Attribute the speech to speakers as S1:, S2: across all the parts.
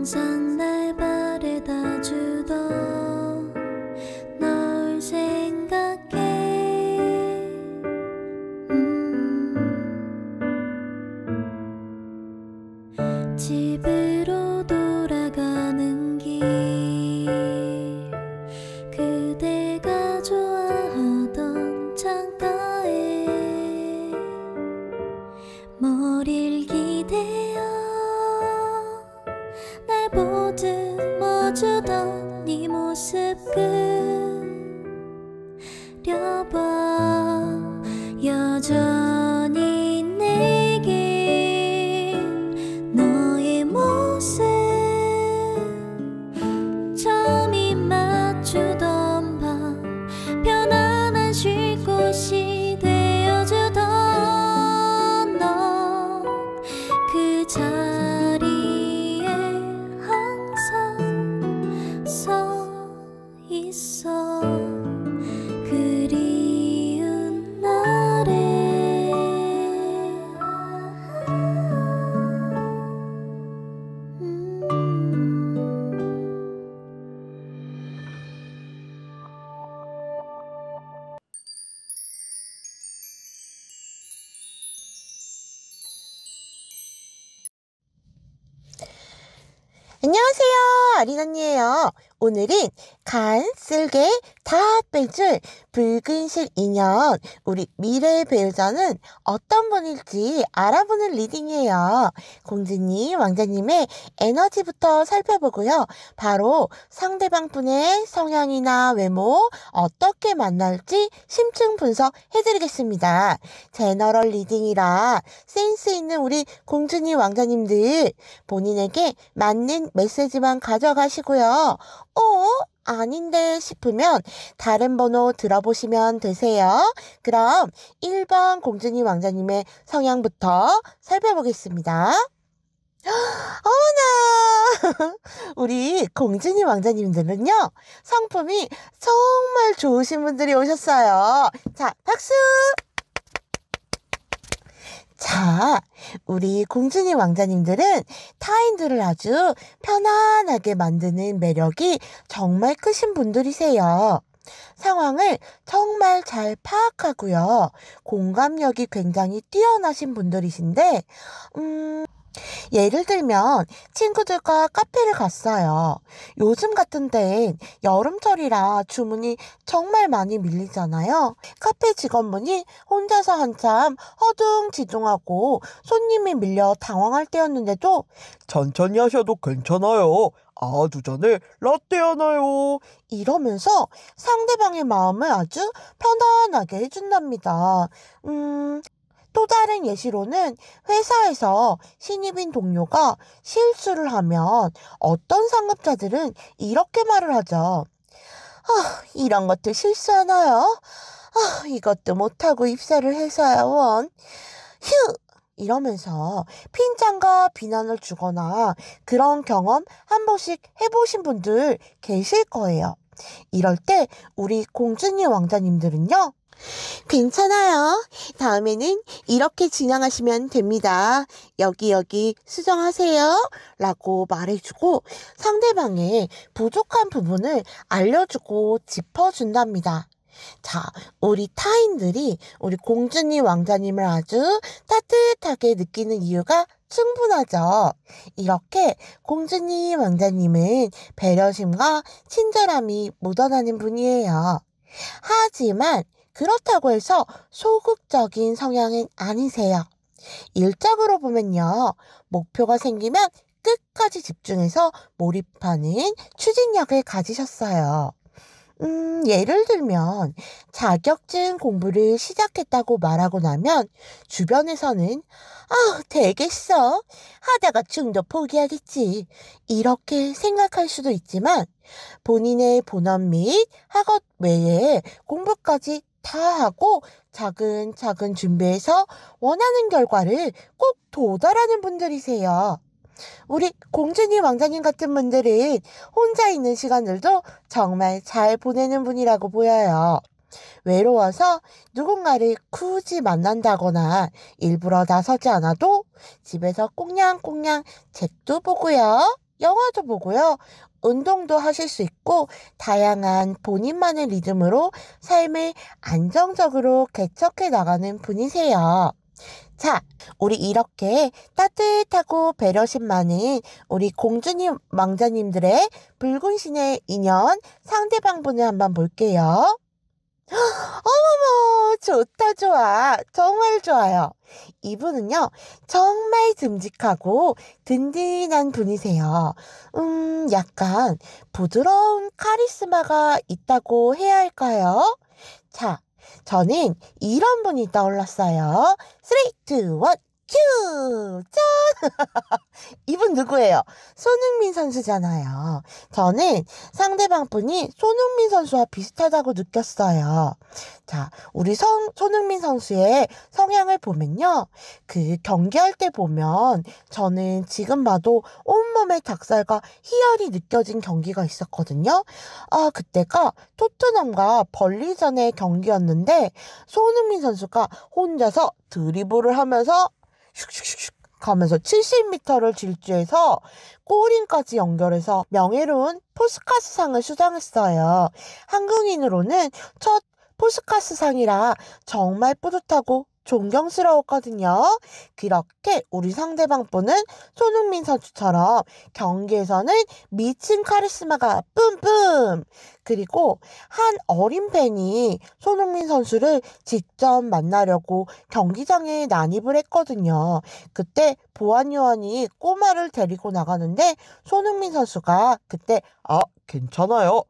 S1: 항상 날 바래다 주던 널 생각해. 집으로 돌아가는 길, 그대가 좋아하던 창가에 머리를 기대어 날 보듬어주던 네 모습 그려봐. 여전히 내겐 너의 모습 처음이 맞추던 밤, 편안한 쉴 곳이 되어주던 너, 그 자리에 항상 서 있어. 그리운 날에
S2: 안녕하세요, 아린 언니예요. 오늘은 간, 쓸개 다 빼줄 붉은실 인연, 우리 미래의 배우자는 어떤 분일지 알아보는 리딩이에요. 공주님, 왕자님의 에너지부터 살펴보고요. 바로 상대방 분의 성향이나 외모 어떻게 만날지 심층 분석해드리겠습니다. 제너럴 리딩이라 센스 있는 우리 공주님, 왕자님들 본인에게 맞는 메시지만 가져가시고요. 아닌데 싶으면 다른 번호 들어보시면 되세요. 그럼 1번 공주님, 왕자님의 성향부터 살펴보겠습니다. 어머나! 우리 공주님, 왕자님들은요, 성품이 정말 좋으신 분들이 오셨어요. 자, 박수! 자, 우리 공주님, 왕자님들은 타인들을 아주 편안하게 만드는 매력이 정말 크신 분들이세요. 상황을 정말 잘 파악하고요. 공감력이 굉장히 뛰어나신 분들이신데, 예를 들면 친구들과 카페를 갔어요. 요즘 같은 때엔 여름철이라 주문이 정말 많이 밀리잖아요. 카페 직원분이 혼자서 한참 허둥지둥하고 손님이 밀려 당황할 때였는데도
S3: 천천히 하셔도 괜찮아요. 두 잔에 라떼 하나요.
S2: 이러면서 상대방의 마음을 아주 편안하게 해준답니다. 또 다른 예시로는 회사에서 신입인 동료가 실수를 하면 어떤 상급자들은 이렇게 말을 하죠. 이런 것도 실수하나요? 이것도 못하고 입사를 해서야 원. 휴! 이러면서 핀잔과 비난을 주거나 그런 경험 한 번씩 해보신 분들 계실 거예요. 이럴 때 우리 공주님, 왕자님들은요, 괜찮아요. 다음에는 이렇게 진행하시면 됩니다. 여기 수정하세요. 라고 말해주고 상대방의 부족한 부분을 알려주고 짚어준답니다. 자, 우리 타인들이 우리 공주님, 왕자님을 아주 따뜻하게 느끼는 이유가 충분하죠. 이렇게 공주님, 왕자님은 배려심과 친절함이 묻어나는 분이에요. 하지만 그렇다고 해서 소극적인 성향은 아니세요. 일적으로 보면요, 목표가 생기면 끝까지 집중해서 몰입하는 추진력을 가지셨어요. 예를 들면 자격증 공부를 시작했다고 말하고 나면 주변에서는 되겠어. 하다가 중도 포기하겠지. 이렇게 생각할 수도 있지만 본인의 본업 및 학업 외에 공부까지 다 하고 차근차근 준비해서 원하는 결과를 꼭 도달하는 분들이세요. 우리 공주님, 왕자님 같은 분들은 혼자 있는 시간들도 정말 잘 보내는 분이라고 보여요. 외로워서 누군가를 굳이 만난다거나 일부러 나서지 않아도 집에서 꽁냥꽁냥 책도 보고요. 영화도 보고요. 운동도 하실 수 있고 다양한 본인만의 리듬으로 삶을 안정적으로 개척해 나가는 분이세요. 자, 우리 이렇게 따뜻하고 배려심 많은 우리 공주님, 왕자님들의 붉은 신의 인연 상대방분을 한번 볼게요. 어머머, 좋다, 좋아. 정말 좋아요. 이분은요, 정말 듬직하고 든든한 분이세요. 약간 부드러운 카리스마가 있다고 해야 할까요? 자, 저는 이런 분이 떠올랐어요. 3, 2, 1, 큐! 짠! 이분 누구예요? 손흥민 선수잖아요. 저는 상대방 분이 손흥민 선수와 비슷하다고 느꼈어요. 자, 우리 손흥민 선수의 성향을 보면요. 그 경기할 때 보면 저는 지금 봐도 온몸에 닭살과 희열이 느껴진 경기가 있었거든요. 그때가 토트넘과 벌리전의 경기였는데 손흥민 선수가 혼자서 드리블을 하면서 슉슉슉슉 가면서 70m를 질주해서 골인까지 연결해서 명예로운 포스카스상을 수상했어요. 한국인으로는 첫 포스카스상이라 정말 뿌듯하고 존경스러웠거든요. 그렇게 우리 상대방 분은 손흥민 선수처럼 경기에서는 미친 카리스마가 뿜뿜. 그리고 한 어린 팬이 손흥민 선수를 직접 만나려고 경기장에 난입을 했거든요. 그때 보안 요원이 꼬마를 데리고 나가는데 손흥민 선수가 그때
S3: 괜찮아요.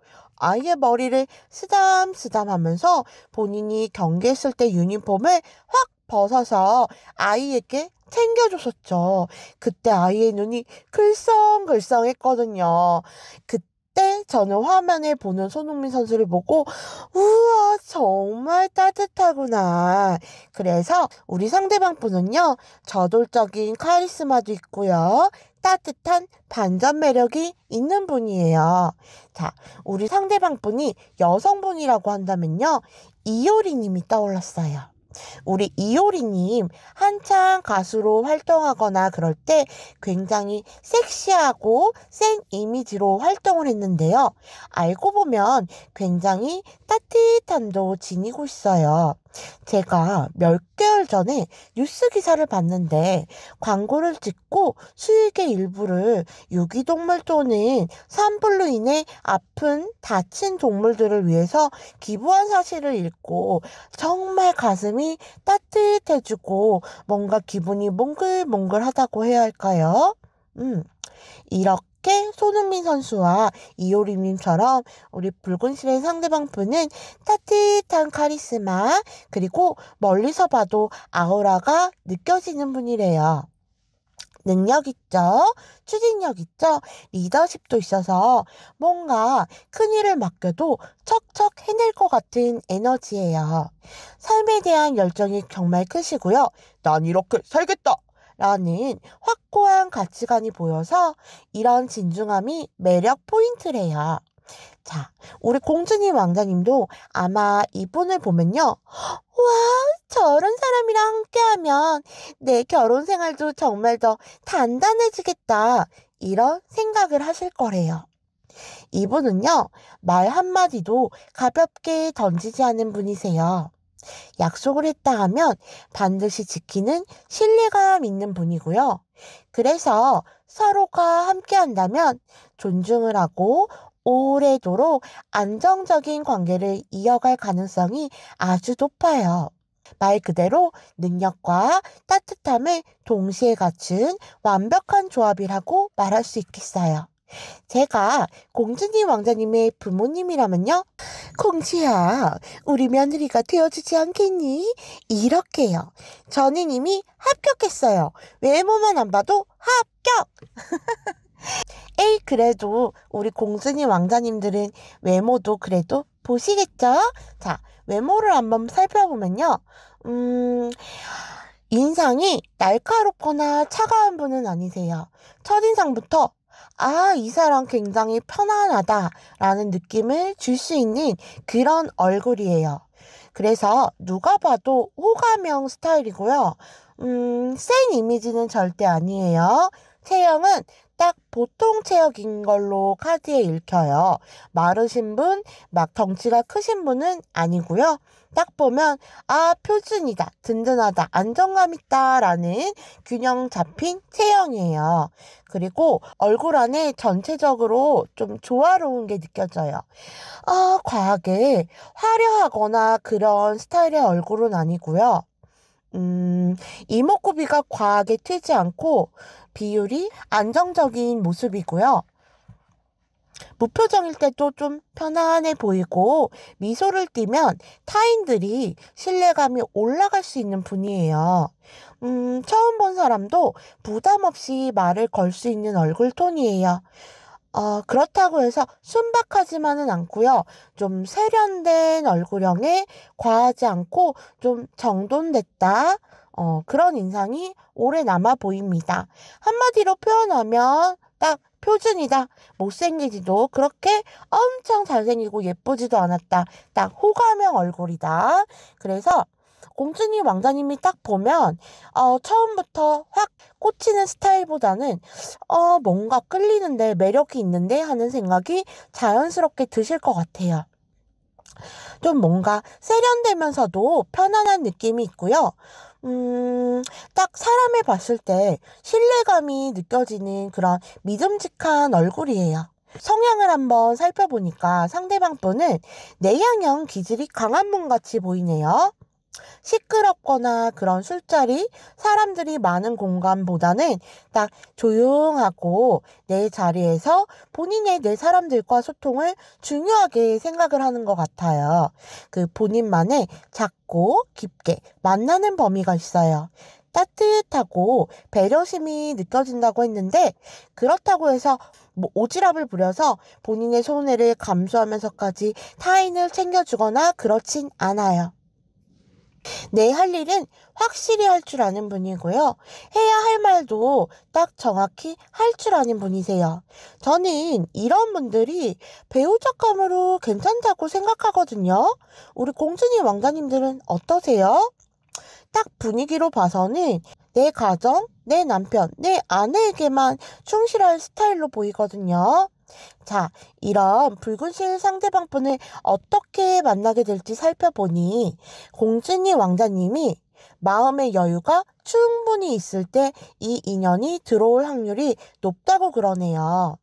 S2: 아이의 머리를 쓰담쓰담 하면서 본인이 경기했을 때 유니폼을 확 벗어서 아이에게 챙겨줬었죠. 그때 아이의 눈이 글썽글썽했거든요. 그때 저는 화면에 보는 손흥민 선수를 보고 우와 정말 따뜻하구나. 그래서 우리 상대방 분은요. 저돌적인 카리스마도 있고요. 따뜻한 반전 매력이 있는 분이에요. 자, 우리 상대방 분이 여성분이라고 한다면요. 이효리님이 떠올랐어요. 우리 이효리님 한창 가수로 활동하거나 그럴 때 굉장히 섹시하고 센 이미지로 활동을 했는데요. 알고 보면 굉장히 따뜻함도 지니고 있어요. 제가 몇 개월 전에 뉴스 기사를 봤는데 광고를 찍고 수익의 일부를 유기동물 또는 산불로 인해 아픈 다친 동물들을 위해서 기부한 사실을 읽고 정말 가슴이 따뜻해지고 뭔가 기분이 몽글몽글하다고 해야 할까요? 이렇게 손흥민 선수와 이효리님처럼 우리 붉은실의 상대방 분은 따뜻한 카리스마 그리고 멀리서 봐도 아우라가 느껴지는 분이래요. 능력 있죠? 추진력 있죠? 리더십도 있어서 뭔가 큰일을 맡겨도 척척 해낼 것 같은 에너지예요. 삶에 대한 열정이 정말 크시고요.
S3: 난 이렇게 살겠다.
S2: 라는 확고한 가치관이 보여서 이런 진중함이 매력 포인트래요. 자, 우리 공주님 왕자님도 아마 이분을 보면요. 와, 저런 사람이랑 함께하면 내 결혼 생활도 정말 더 단단해지겠다. 이런 생각을 하실 거래요. 이분은요, 말 한마디도 가볍게 던지지 않은 분이세요. 약속을 했다 하면 반드시 지키는 신뢰감 있는 분이고요. 그래서 서로가 함께 한다면 존중을 하고 오래도록 안정적인 관계를 이어갈 가능성이 아주 높아요. 말 그대로 능력과 따뜻함을 동시에 갖춘 완벽한 조합이라고 말할 수 있겠어요. 제가 공주님 왕자님의 부모님이라면요. 공주야, 우리 며느리가 되어주지 않겠니? 이렇게요. 저는 이미 합격했어요. 외모만 안 봐도 합격! 에이, 그래도 우리 공주님 왕자님들은 외모도 그래도 보시겠죠? 자, 외모를 한번 살펴보면요. 인상이 날카롭거나 차가운 분은 아니세요. 첫인상부터 이 사람 굉장히 편안하다라는 느낌을 줄 수 있는 그런 얼굴이에요. 그래서 누가 봐도 호감형 스타일이고요. 센 이미지는 절대 아니에요. 체형은 딱 보통 체격인 걸로 카드에 읽혀요. 마르신 분, 막 덩치가 크신 분은 아니고요. 딱 보면 표준이다, 든든하다, 안정감 있다라는 균형 잡힌 체형이에요. 그리고 얼굴 안에 전체적으로 좀 조화로운 게 느껴져요. 과하게 화려하거나 그런 스타일의 얼굴은 아니고요. 이목구비가 과하게 튀지 않고 비율이 안정적인 모습이고요. 무표정일 때도 좀 편안해 보이고 미소를 띠면 타인들이 신뢰감이 올라갈 수 있는 분이에요. 처음 본 사람도 부담 없이 말을 걸 수 있는 얼굴 톤이에요. 그렇다고 해서 순박하지만은 않고요. 좀 세련된 얼굴형에 과하지 않고 좀 정돈됐다. 그런 인상이 오래 남아 보입니다. 한마디로 표현하면 딱 표준이다. 못생기지도 그렇게 엄청 잘생기고 예쁘지도 않았다. 딱 호감형 얼굴이다. 그래서 공주님 왕자님이 딱 보면 처음부터 확 꽂히는 스타일보다는 뭔가 끌리는데 매력이 있는데 하는 생각이 자연스럽게 드실 것 같아요. 좀 뭔가 세련되면서도 편안한 느낌이 있고요. 딱 사람을 봤을 때 신뢰감이 느껴지는 그런 믿음직한 얼굴이에요. 성향을 한번 살펴보니까 상대방 분은 내향형 기질이 강한 분 같이 보이네요. 시끄럽거나 그런 술자리, 사람들이 많은 공간보다는 딱 조용하고 내 자리에서 본인의 내 사람들과 소통을 중요하게 생각을 하는 것 같아요. 그 본인만의 작고 깊게 만나는 범위가 있어요. 따뜻하고 배려심이 느껴진다고 했는데 그렇다고 해서 오지랖을 부려서 본인의 손해를 감수하면서까지 타인을 챙겨주거나 그렇진 않아요. 내 할 일은 확실히 할 줄 아는 분이고요. 해야 할 말도 딱 정확히 할 줄 아는 분이세요. 저는 이런 분들이 배우작감으로 괜찮다고 생각하거든요. 우리 공주님 왕자님들은 어떠세요? 딱 분위기로 봐서는 내 가정, 내 남편, 내 아내에게만 충실할 스타일로 보이거든요. 자, 이런 붉은실 상대방 분을 어떻게 만나게 될지 살펴보니 공주님 왕자님이 마음의 여유가 충분히 있을 때 이 인연이 들어올 확률이 높다고 그러네요.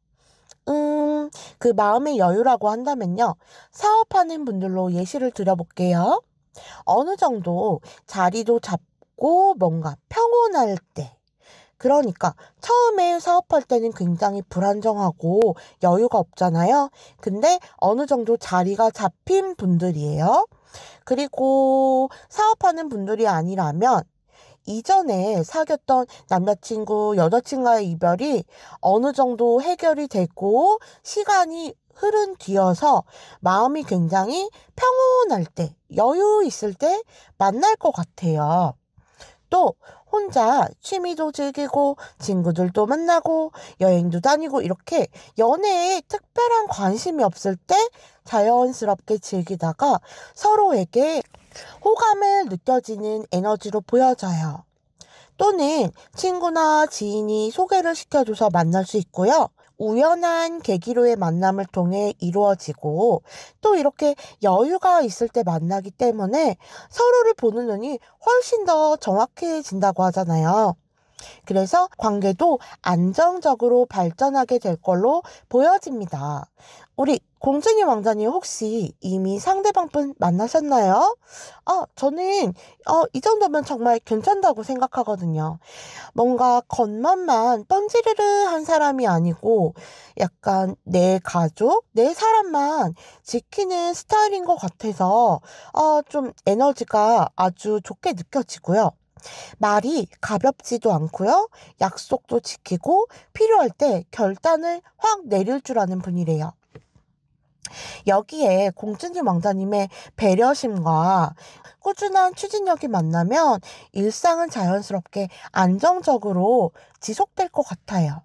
S2: 그 마음의 여유라고 한다면요. 사업하는 분들로 예시를 드려볼게요. 어느 정도 자리도 잡고 뭔가 평온할 때. 그러니까 처음에 사업할 때는 굉장히 불안정하고 여유가 없잖아요. 근데 어느 정도 자리가 잡힌 분들이에요. 그리고 사업하는 분들이 아니라면 이전에 사귀었던 남자친구, 여자친구와의 이별이 어느 정도 해결이 되고 시간이 흐른 뒤여서 마음이 굉장히 평온할 때, 여유 있을 때 만날 것 같아요. 또 혼자 취미도 즐기고 친구들도 만나고 여행도 다니고 이렇게 연애에 특별한 관심이 없을 때 자연스럽게 즐기다가 서로에게 호감을 느껴지는 에너지로 보여져요. 또는 친구나 지인이 소개를 시켜줘서 만날 수 있고요. 우연한 계기로의 만남을 통해 이루어지고 또 이렇게 여유가 있을 때 만나기 때문에 서로를 보는 눈이 훨씬 더 정확해진다고 하잖아요. 그래서 관계도 안정적으로 발전하게 될 걸로 보여집니다. 우리 공주님 왕자님 혹시 이미 상대방 분 만나셨나요? 저는 이 정도면 정말 괜찮다고 생각하거든요. 뭔가 겉멋만 뻔지르르한 사람이 아니고 약간 내 가족, 내 사람만 지키는 스타일인 것 같아서 좀 에너지가 아주 좋게 느껴지고요. 말이 가볍지도 않고요. 약속도 지키고 필요할 때 결단을 확 내릴 줄 아는 분이래요. 여기에 공주님 왕자님의 배려심과 꾸준한 추진력이 만나면 일상은 자연스럽게 안정적으로 지속될 것 같아요.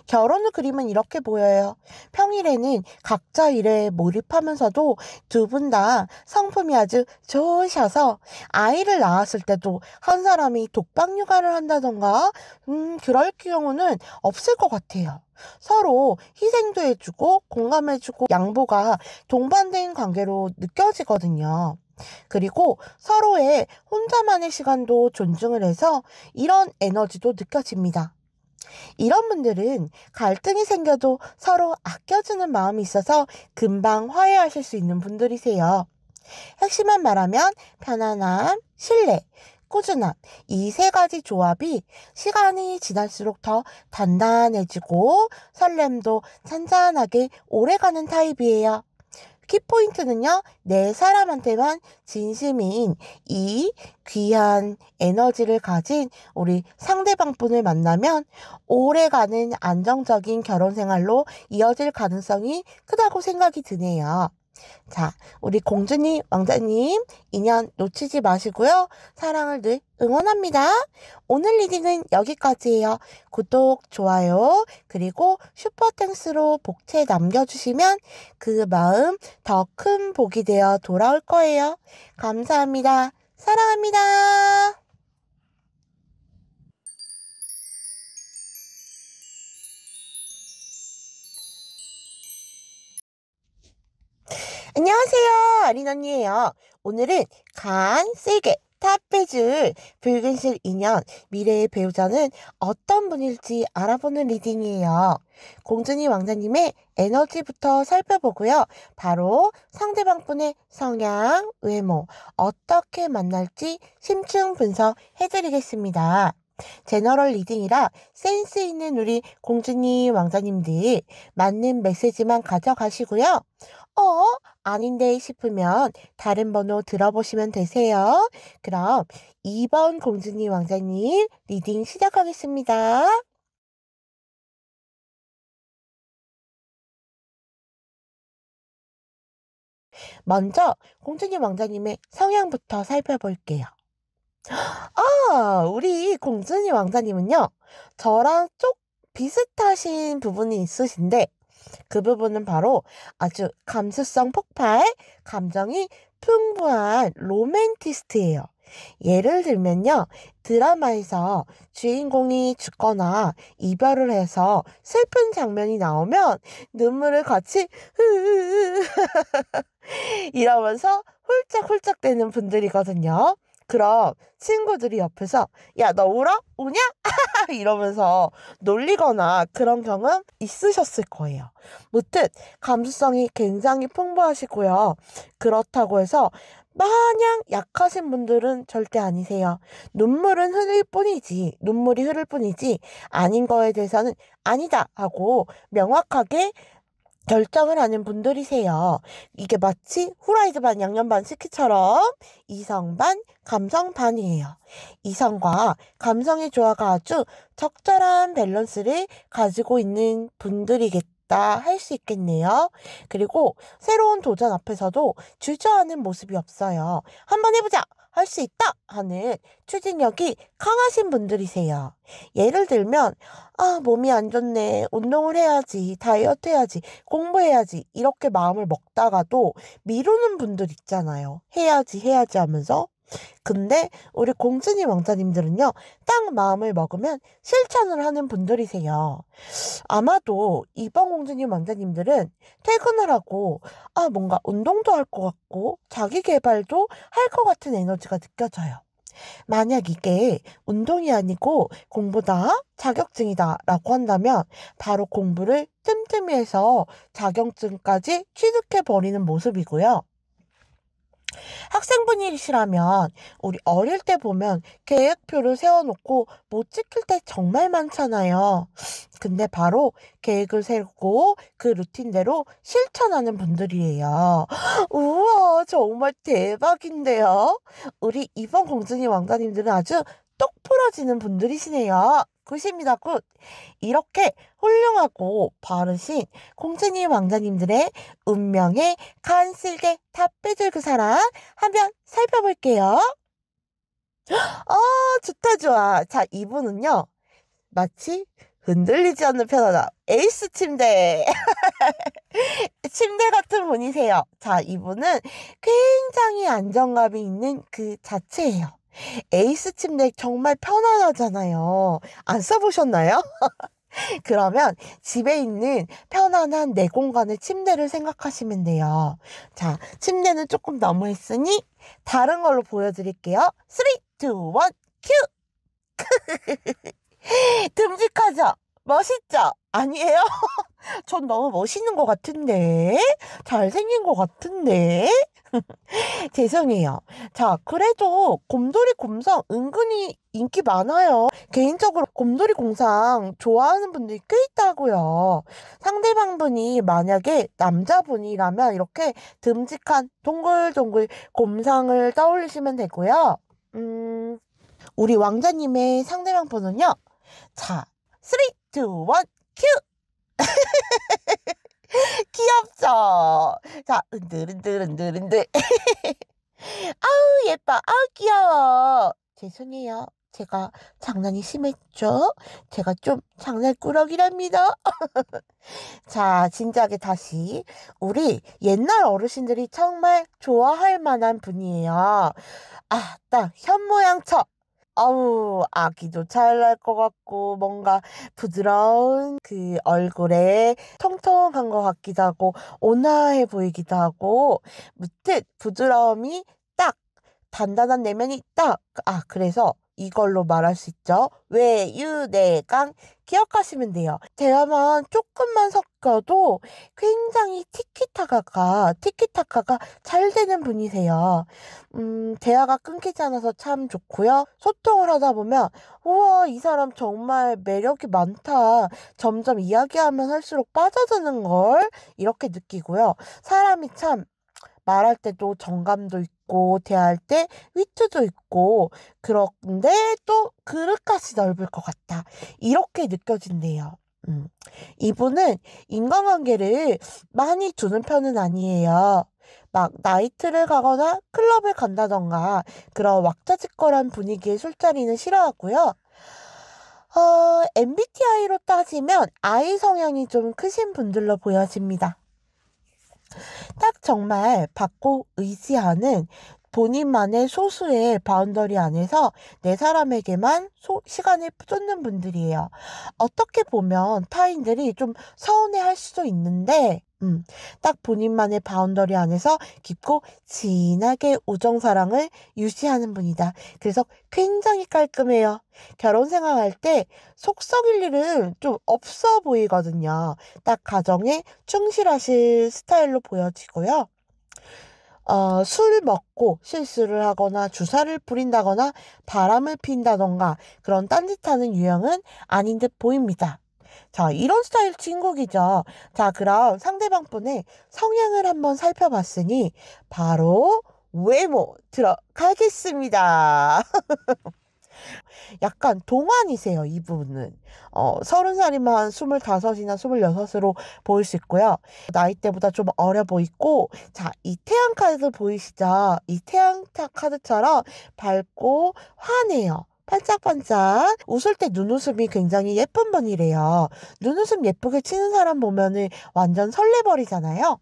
S2: 결혼 후 그림은 이렇게 보여요. 평일에는 각자 일에 몰입하면서도 두 분 다 성품이 아주 좋으셔서 아이를 낳았을 때도 한 사람이 독박 육아를 한다던가 그럴 경우는 없을 것 같아요. 서로 희생도 해주고 공감해주고 양보가 동반된 관계로 느껴지거든요. 그리고 서로의 혼자만의 시간도 존중을 해서 이런 에너지도 느껴집니다. 이런 분들은 갈등이 생겨도 서로 아껴주는 마음이 있어서 금방 화해하실 수 있는 분들이세요. 핵심만 말하면 편안함, 신뢰, 꾸준함, 이 세 가지 조합이 시간이 지날수록 더 단단해지고 설렘도 잔잔하게 오래가는 타입이에요. 키포인트는요, 내 사람한테만 진심인 이 귀한 에너지를 가진 우리 상대방분을 만나면 오래가는 안정적인 결혼 생활로 이어질 가능성이 크다고 생각이 드네요. 자, 우리 공주님, 왕자님, 인연 놓치지 마시고요. 사랑을 늘 응원합니다. 오늘 리딩은 여기까지예요. 구독, 좋아요, 그리고 슈퍼땡스로 복채 남겨주시면 그 마음 더 큰 복이 되어 돌아올 거예요. 감사합니다. 사랑합니다. 안녕하세요. 아린 언니예요. 오늘은 세게 탑 빼줄 붉은실 인연 미래의 배우자는 어떤 분일지 알아보는 리딩이에요. 공주님 왕자님의 에너지부터 살펴보고요. 바로 상대방분의 성향, 외모, 어떻게 만날지 심층 분석해드리겠습니다. 제너럴 리딩이라 센스 있는 우리 공주님 왕자님들 맞는 메시지만 가져가시고요. 아닌데 싶으면 다른 번호 들어보시면 되세요. 그럼 2번 공주님 왕자님 리딩 시작하겠습니다. 먼저 공주님 왕자님의 성향부터 살펴볼게요. 우리 공주님 왕자님은요, 저랑 쪽 비슷하신 부분이 있으신데 그 부분은 바로 아주 감수성 폭발, 감정이 풍부한 로맨티스트예요. 예를 들면요, 드라마에서 주인공이 죽거나 이별을 해서 슬픈 장면이 나오면 눈물을 같이 이러면서 훌쩍훌쩍 대는 분들이거든요. 그럼 친구들이 옆에서 야, 너 울어? 우냐? 이러면서 놀리거나 그런 경험 있으셨을 거예요. 무튼 감수성이 굉장히 풍부하시고요. 그렇다고 해서 마냥 약하신 분들은 절대 아니세요. 눈물이 흐를 뿐이지 아닌 거에 대해서는 아니다 하고 명확하게 결정을 하는 분들이세요. 이게 마치 후라이드 반 양념 반 스키처럼 이성 반 감성 반이에요. 이성과 감성의 조화가 아주 적절한 밸런스를 가지고 있는 분들이겠다 할 수 있겠네요. 그리고 새로운 도전 앞에서도 주저하는 모습이 없어요. 한번 해보자! 할 수 있다! 하는 추진력이 강하신 분들이세요. 예를 들면 몸이 안 좋네, 운동을 해야지, 다이어트 해야지, 공부해야지 이렇게 마음을 먹다가도 미루는 분들 있잖아요. 해야지 하면서. 근데 우리 공주님 왕자님들은요, 딱 마음을 먹으면 실천을 하는 분들이세요. 아마도 이번 공주님 왕자님들은 퇴근을 하고 뭔가 운동도 할 것 같고 자기 개발도 할 것 같은 에너지가 느껴져요. 만약 이게 운동이 아니고 공부다, 자격증이다 라고 한다면 바로 공부를 틈틈이 해서 자격증까지 취득해버리는 모습이고요. 학생분이시라면 우리 어릴 때 보면 계획표를 세워놓고 못 지킬 때 정말 많잖아요. 근데 바로 계획을 세우고 그 루틴대로 실천하는 분들이에요. 우와, 정말 대박인데요. 우리 이번 공주님 왕자님들은 아주 똑 부러지는 분들이시네요. 굿입니다, 굿. 이렇게 훌륭하고 바르신 공주님 왕자님들의 운명의 간쓸게 다 빼줄 그 사람 한번 살펴볼게요. 좋다, 좋아. 자, 이분은요, 마치 흔들리지 않는 편안함. 에이스 침대. 침대 같은 분이세요. 자, 이분은 굉장히 안정감이 있는 그 자체예요. 에이스 침대 정말 편안하잖아요. 안 써보셨나요? 그러면 집에 있는 편안한 내 공간의 침대를 생각하시면 돼요. 자, 침대는 조금 너무했으니 다른 걸로 보여드릴게요. 3, 2, 1, 큐! 듬직하죠? 멋있죠? 아니에요? 전 너무 멋있는 것 같은데? 잘생긴 것 같은데? 죄송해요. 자, 그래도 곰돌이 곰상 은근히 인기 많아요. 개인적으로 곰돌이 곰상 좋아하는 분들이 꽤 있다고요. 상대방분이 만약에 남자분이라면 이렇게 듬직한 동글동글 곰상을 떠올리시면 되고요. 우리 왕자님의 상대방 분은요. 자, 3, 2, 1, 큐! 귀엽죠? 자, 흔들흔들. 아우, 예뻐. 아우, 귀여워. 죄송해요. 제가 장난이 심했죠? 제가 좀 장난꾸러기랍니다. 자, 진지하게 다시. 우리 옛날 어르신들이 정말 좋아할 만한 분이에요. 아, 딱 현모양처. 아우, 아기도 잘 날 것 같고, 뭔가 부드러운 그 얼굴에 통통한 것 같기도 하고, 온화해 보이기도 하고, 무튼 부드러움이 딱, 단단한 내면이 딱, 그래서 이걸로 말할 수 있죠. 외유내강 기억하시면 돼요. 대화만 조금만 섞여도 굉장히 티키타카가 잘 되는 분이세요. 대화가 끊기지 않아서 참 좋고요. 소통을 하다 보면 우와, 이 사람 정말 매력이 많다. 점점 이야기하면 할수록 빠져드는 걸 이렇게 느끼고요. 사람이 참 말할 때도 정감도 있고 대할 때 위트도 있고 그런데 또 그릇까지 넓을 것 같다. 이렇게 느껴진대요. 이분은 인간관계를 많이 두는 편은 아니에요. 막 나이트를 가거나 클럽을 간다던가 그런 왁자지껄한 분위기의 술자리는 싫어하고요. MBTI로 따지면 I 성향이 좀 크신 분들로 보여집니다. 딱 정말 받고 의지하는 본인만의 소수의 바운더리 안에서 내 사람에게만 시간을 쏟는 분들이에요. 어떻게 보면 타인들이 좀 서운해할 수도 있는데 딱 본인만의 바운더리 안에서 깊고 진하게 우정사랑을 유지하는 분이다. 그래서 굉장히 깔끔해요. 결혼 생활할 때 속 썩일 일은 좀 없어 보이거든요. 딱 가정에 충실하실 스타일로 보여지고요. 술 먹고 실수를 하거나 주사를 부린다거나 바람을 핀다던가 그런 딴짓하는 유형은 아닌 듯 보입니다. 자, 이런 스타일 진국이죠. 자, 그럼 상대방 분의 성향을 한번 살펴봤으니 바로 외모 들어가겠습니다. 약간 동안이세요, 이분은. 30살이면 25이나 26으로 보일 수 있고요. 나이대보다 좀 어려 보이고, 자, 이 태양 카드 보이시죠? 이 태양 카드처럼 밝고 환해요. 반짝반짝. 웃을 때 눈웃음이 굉장히 예쁜 분이래요. 눈웃음 예쁘게 치는 사람 보면은 완전 설레버리잖아요.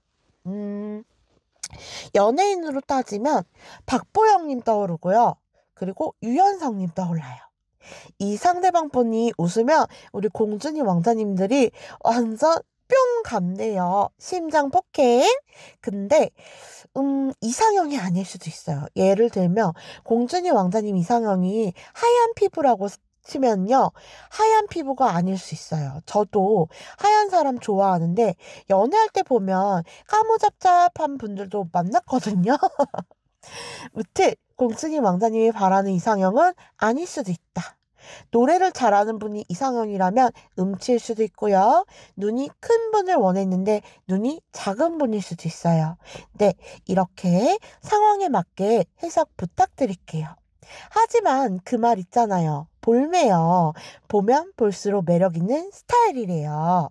S2: 연예인으로 따지면 박보영님 떠오르고요. 그리고 유연성님 떠올라요. 이 상대방 분이 웃으면 우리 공주님 왕자님들이 완전 뿅 감네요. 심장 폭행. 근데 이상형이 아닐 수도 있어요. 예를 들면 공주님 왕자님 이상형이 하얀 피부라고 치면요. 하얀 피부가 아닐 수 있어요. 저도 하얀 사람 좋아하는데 연애할 때 보면 까무잡잡한 분들도 만났거든요. 무튼 공주님 왕자님이 바라는 이상형은 아닐 수도 있다. 노래를 잘하는 분이 이상형이라면 음치일 수도 있고요. 눈이 큰 분을 원했는데 눈이 작은 분일 수도 있어요. 네, 이렇게 상황에 맞게 해석 부탁드릴게요. 하지만 그 말 있잖아요. 볼매요. 보면 볼수록 매력 있는 스타일이래요.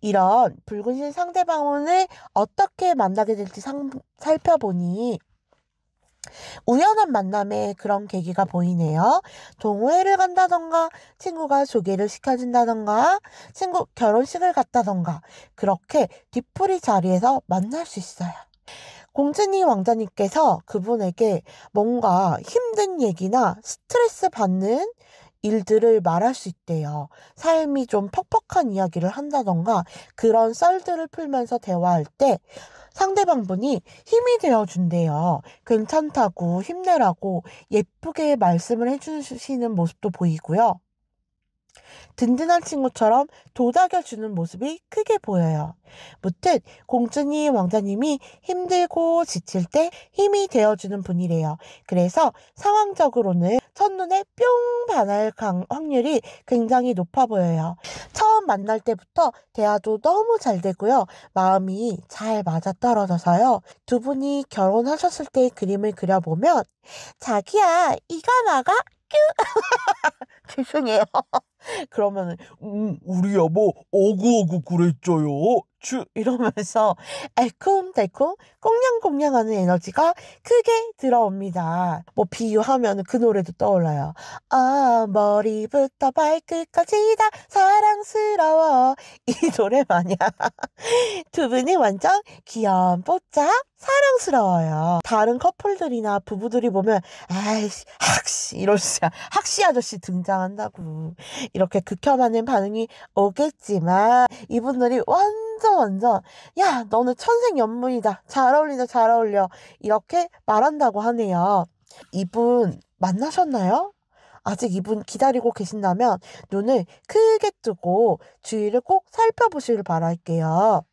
S2: 이런 붉은실 상대방을 어떻게 만나게 될지 살펴보니 우연한 만남에 그런 계기가 보이네요. 동호회를 간다던가, 친구가 소개를 시켜준다던가, 친구 결혼식을 갔다던가, 그렇게 뒤풀이 자리에서 만날 수 있어요. 공주님 왕자님께서 그분에게 뭔가 힘든 얘기나 스트레스 받는 일들을 말할 수 있대요. 삶이 좀 퍽퍽한 이야기를 한다던가 그런 썰들을 풀면서 대화할 때 상대방 분이 힘이 되어준대요. 괜찮다고 힘내라고 예쁘게 말씀을 해주시는 모습도 보이고요. 든든한 친구처럼 도닥여주는 모습이 크게 보여요. 무튼 공주님, 왕자님이 힘들고 지칠 때 힘이 되어주는 분이래요. 그래서 상황적으로는 첫눈에 뿅 반할 확률이 굉장히 높아 보여요. 처음 만날 때부터 대화도 너무 잘 되고요. 마음이 잘 맞아떨어져서요. 두 분이 결혼하셨을 때의 그림을 그려보면 자기야, 이가 나가? 죄송해요. 그러면은
S3: 우리 여보 어구어구 그랬죠요.
S2: 이러면서 알콩달콩 꽁냥꽁냥하는 에너지가 크게 들어옵니다. 뭐 비유하면 그 노래도 떠올라요. 아, 머리부터 발끝까지 다 사랑스러워. 이 노래 마냥 두 분이 완전 귀염뽀짝 사랑스러워요. 다른 커플들이나 부부들이 보면 아이씨 학씨 이러시 학씨 아저씨 등장한다고 이렇게 극혐하는 반응이 오겠지만 이분들이 완전 야 너는 천생연분이다 잘 어울린다 잘 어울려 이렇게 말한다고 하네요. 이분 만나셨나요? 아직 이분 기다리고 계신다면 눈을 크게 뜨고 주위를 꼭 살펴보시길 바랄게요.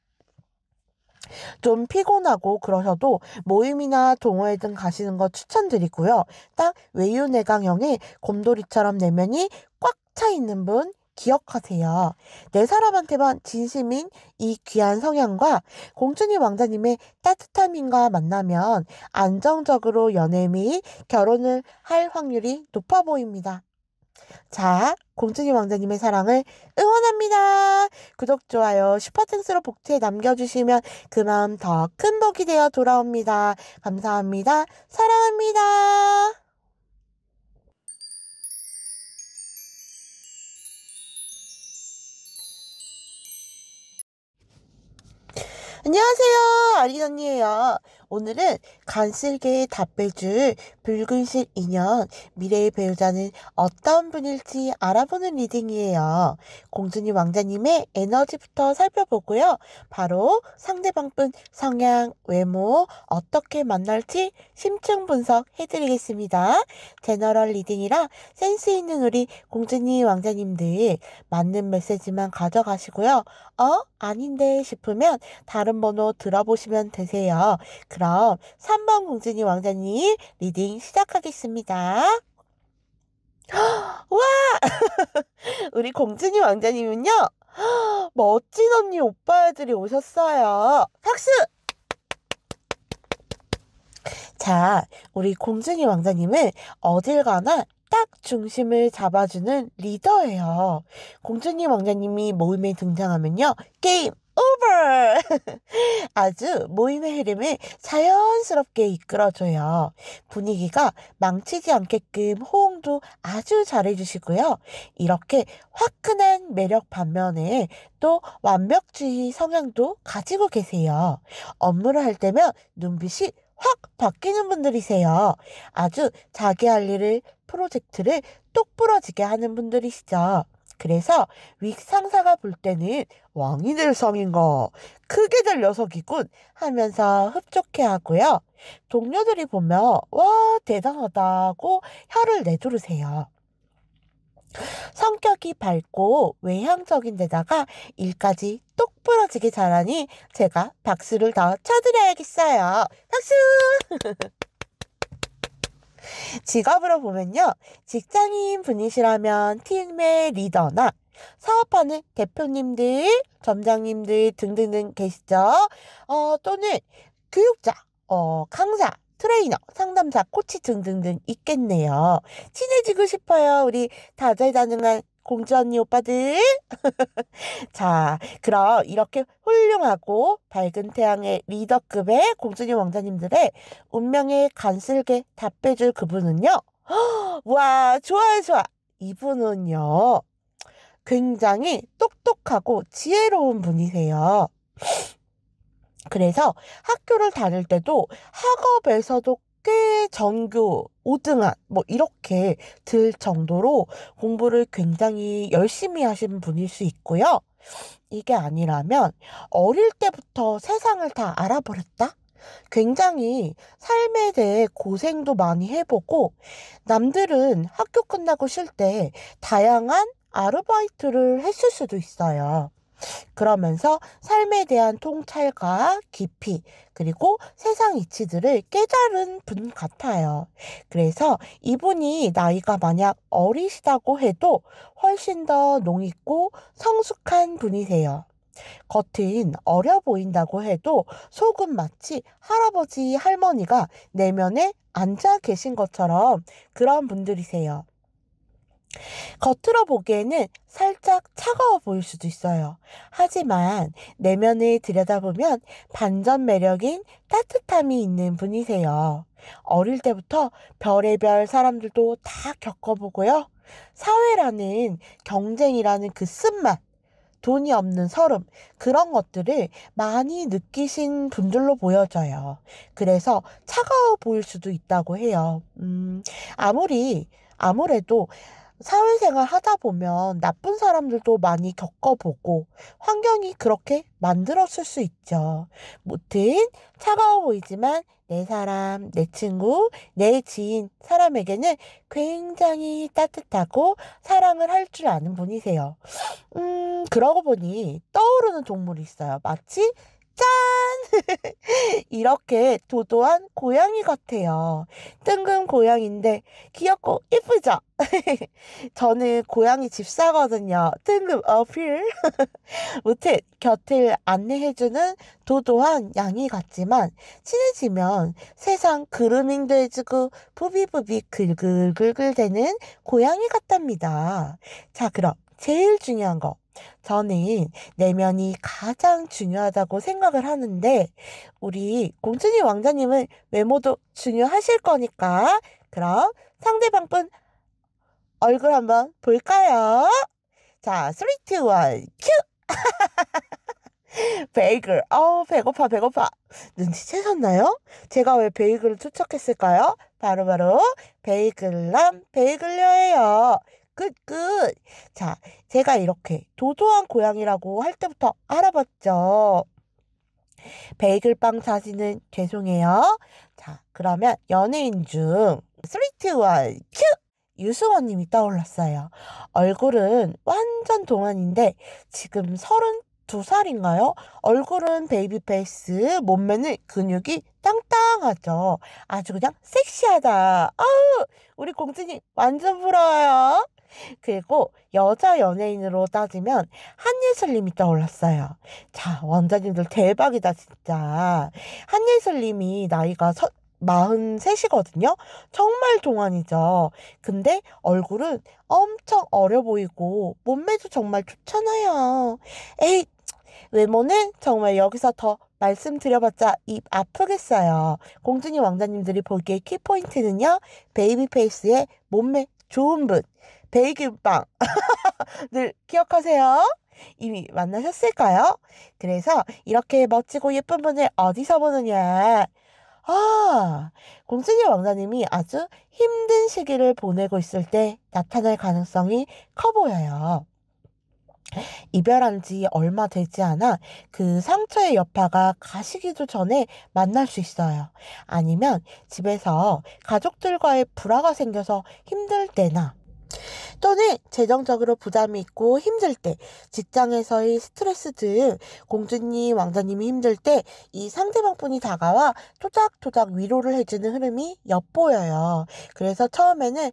S2: 좀 피곤하고 그러셔도 모임이나 동호회 등 가시는 거 추천드리고요. 딱 외유내강형의 곰돌이처럼 내면이 꽉 차 있는 분 기억하세요. 내 사람한테만 진심인 이 귀한 성향과 공주님 왕자님의 따뜻함인가 만나면 안정적으로 연애 및 결혼을 할 확률이 높아 보입니다. 자, 공주님 왕자님의 사랑을 응원합니다. 구독, 좋아요, 슈퍼땡스로 복지에 남겨주시면 그 마음 더 큰 복이 되어 돌아옵니다. 감사합니다. 사랑합니다. 안녕하세요. 아린 언니예요. 오늘은 간슬게 답해줄 붉은실 인연 미래의 배우자는 어떤 분일지 알아보는 리딩이에요. 공주님 왕자님의 에너지부터 살펴보고요. 바로 상대방분 성향, 외모 어떻게 만날지 심층 분석해드리겠습니다. 제너럴 리딩이라 센스 있는 우리 공주님 왕자님들 맞는 메시지만 가져가시고요. 아닌데 싶으면 다른 번호 들어보시면 되세요. 그럼 3번 공주님 왕자님 리딩 시작하겠습니다. 와! 우리 공주님 왕자님은요. 멋진 언니 오빠들이 오셨어요. 박수! 자, 우리 공주님 왕자님은 어딜 가나 딱 중심을 잡아주는 리더예요. 공주님 왕자님이 모임에 등장하면요. 게임 오버! 아주 모임의 흐름을 자연스럽게 이끌어줘요. 분위기가 망치지 않게끔 호응도 아주 잘해주시고요. 이렇게 화끈한 매력 반면에 또 완벽주의 성향도 가지고 계세요. 업무를 할 때면 눈빛이 확 바뀌는 분들이세요. 아주 자기 할 일을 프로젝트를 똑부러지게 하는 분들이시죠. 그래서 윗상사가 볼 때는 왕이 될 상인가 크게 될 녀석이군 하면서 흡족해 하고요. 동료들이 보면 와 대단하다고 혀를 내두르세요. 성격이 밝고 외향적인 데다가 일까지 똑부러지게 잘하니 제가 박수를 더 쳐드려야겠어요. 박수! 직업으로 보면요. 직장인 분이시라면 팀의 리더나 사업하는 대표님들, 점장님들 등등등 계시죠. 또는 교육자, 강사, 트레이너, 상담사, 코치 등등등 있겠네요. 친해지고 싶어요. 우리 다재다능한 공주 언니 오빠들. 자, 그럼 이렇게 훌륭하고 밝은 태양의 리더급의 공주님 왕자님들의 운명의 간슬게 답해줄 그분은요. 와, 좋아요, 좋아. 이분은요. 굉장히 똑똑하고 지혜로운 분이세요. 그래서 학교를 다닐 때도 학업에서도 꽤 전교 5등한 뭐 이렇게 들 정도로 공부를 굉장히 열심히 하신 분일 수 있고요. 이게 아니라면 어릴 때부터 세상을 다 알아버렸다? 굉장히 삶에 대해 고생도 많이 해보고 남들은 학교 끝나고 쉴 때 다양한 아르바이트를 했을 수도 있어요. 그러면서 삶에 대한 통찰과 깊이 그리고 세상 이치들을 깨달은 분 같아요. 그래서 이분이 나이가 만약 어리시다고 해도 훨씬 더 농있고 성숙한 분이세요. 겉은 어려 보인다고 해도 속은 마치 할아버지 할머니가 내면에 앉아 계신 것처럼 그런 분들이세요. 겉으로 보기에는 살짝 차가워 보일 수도 있어요. 하지만 내면을 들여다보면 반전 매력인 따뜻함이 있는 분이세요. 어릴 때부터 별의별 사람들도 다 겪어보고요. 사회라는 경쟁이라는 그 쓴맛, 돈이 없는 서름, 그런 것들을 많이 느끼신 분들로 보여져요. 그래서 차가워 보일 수도 있다고 해요. 아무래도 사회생활 하다 보면 나쁜 사람들도 많이 겪어보고 환경이 그렇게 만들었을 수 있죠. 무튼 차가워 보이지만 내 사람, 내 친구, 내 지인, 사람에게는 굉장히 따뜻하고 사랑을 할 줄 아는 분이세요. 그러고 보니 떠오르는 동물이 있어요. 마치 짠! 이렇게 도도한 고양이 같아요. 뜬금 고양인데 귀엽고 예쁘죠? 저는 고양이 집사거든요. 뜬금 어필. 무튼 곁을 안내해주는 도도한 양이 같지만 친해지면 세상 그루밍도 해주고 부비부비 글글글글 대는 고양이 같답니다. 자, 그럼 제일 중요한 거. 저는 내면이 가장 중요하다고 생각을 하는데 우리 공주님 왕자님은 외모도 중요하실 거니까 그럼 상대방 분 얼굴 한번 볼까요? 자, 3, 2, 1, 큐! 베이글. 배고파. 눈치채셨나요? 제가 왜 베이글을 투척했을까요? 바로 베이글남 베이글녀예요. 끝. 자, 제가 이렇게 도도한 고양이라고 할 때부터 알아봤죠. 베이글빵 사진은 죄송해요. 자, 그러면 연예인 중 3, 2, 1, 큐! 유승원님이 떠올랐어요. 얼굴은 완전 동안인데 지금 32살인가요? 얼굴은 베이비페이스, 몸매는 근육이 땅땅하죠. 아주 그냥 섹시하다. 아우, 우리 공주님 완전 부러워요. 그리고 여자 연예인으로 따지면 한예슬님이 떠올랐어요. 자, 원장님들 대박이다 진짜. 한예슬님이 나이가 43이거든요. 정말 동안이죠. 근데 얼굴은 엄청 어려 보이고 몸매도 정말 좋잖아요. 에이, 외모는 정말 여기서 더 말씀드려봤자 입 아프겠어요. 공주님 왕자님들이 보기에 키포인트는요. 베이비페이스의 몸매 좋은 분. 베이글빵. 늘 기억하세요. 이미 만나셨을까요? 그래서 이렇게 멋지고 예쁜 분을 어디서 보느냐. 공주님 왕자님이 아주 힘든 시기를 보내고 있을 때 나타날 가능성이 커 보여요. 이별한 지 얼마 되지 않아 그 상처의 여파가 가시기도 전에 만날 수 있어요. 아니면 집에서 가족들과의 불화가 생겨서 힘들 때나 또는 재정적으로 부담이 있고 힘들 때, 직장에서의 스트레스 등 공주님, 왕자님이 힘들 때 이 상대방 분이 다가와 토닥토닥 위로를 해주는 흐름이 엿보여요. 그래서 처음에는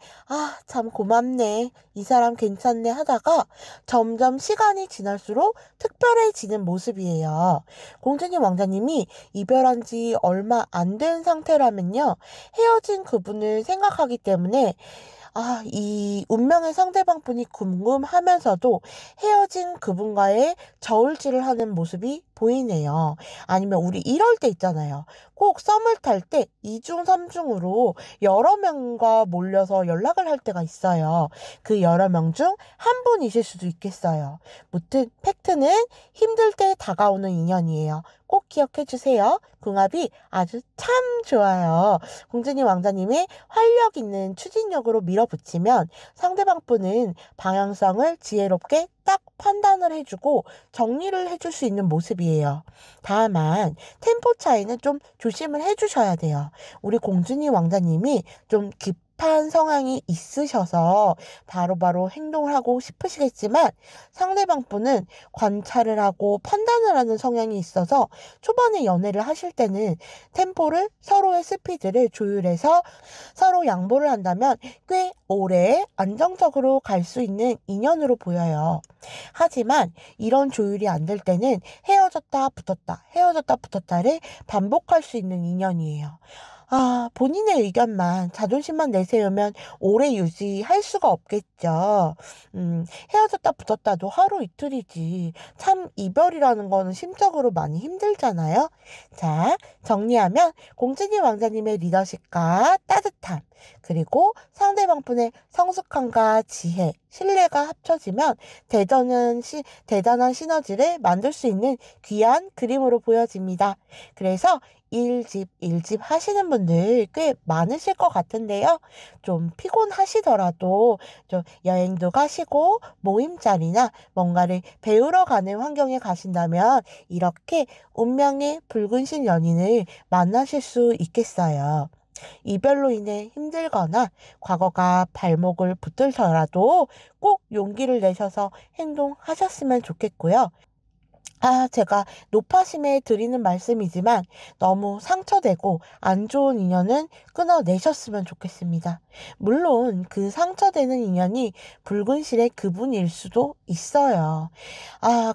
S2: 참 고맙네, 이 사람 괜찮네 하다가 점점 시간이 지날수록 특별해지는 모습이에요. 공주님, 왕자님이 이별한 지 얼마 안 된 상태라면요, 헤어진 그분을 생각하기 때문에 이 운명의 상대방분이 궁금하면서도 헤어진 그분과의 저울질을 하는 모습이 보이네요. 아니면 우리 이럴 때 있잖아요. 꼭 썸을 탈 때 2중, 3중으로 여러 명과 몰려서 연락을 할 때가 있어요. 그 여러 명 중 한 분이실 수도 있겠어요. 무튼 팩트는 힘들 때 다가오는 인연이에요. 꼭 기억해 주세요. 궁합이 아주 참 좋아요. 공주님 왕자님의 활력 있는 추진력으로 밀어붙이면 상대방 분은 방향성을 지혜롭게 딱 판단을 해주고 정리를 해줄 수 있는 모습이에요. 다만 템포 차이는 좀 조심을 해주셔야 돼요. 우리 공주님 왕자님이 좀 급한 성향이 있으셔서 바로바로 행동을 하고 싶으시겠지만 상대방 분은 관찰을 하고 판단을 하는 성향이 있어서 초반에 연애를 하실 때는 템포를 서로의 스피드를 조율해서 서로 양보를 한다면 꽤 오래 안정적으로 갈 수 있는 인연으로 보여요. 하지만 이런 조율이 안 될 때는 헤어졌다 붙었다 헤어졌다 붙었다를 반복할 수 있는 인연이에요. 본인의 의견만, 자존심만 내세우면 오래 유지할 수가 없겠죠. 헤어졌다 붙었다도 하루 이틀이지. 참, 이별이라는 거는 심적으로 많이 힘들잖아요. 자, 정리하면, 공주님 왕자님의 리더십과 따뜻함, 그리고 상대방 분의 성숙함과 지혜, 신뢰가 합쳐지면 대단한 시너지를 만들 수 있는 귀한 그림으로 보여집니다. 그래서 일집 하시는 분들 꽤 많으실 것 같은데요. 좀 피곤하시더라도 좀 여행도 가시고 모임 자리나 뭔가를 배우러 가는 환경에 가신다면 이렇게 운명의 붉은신 연인을 만나실 수 있겠어요. 이별로 인해 힘들거나 과거가 발목을 붙들더라도 꼭 용기를 내셔서 행동하셨으면 좋겠고요. 제가 높아심에 드리는 말씀이지만 너무 상처되고 안 좋은 인연은 끊어내셨으면 좋겠습니다. 물론 그 상처되는 인연이 붉은 실의 그분일 수도 있어요.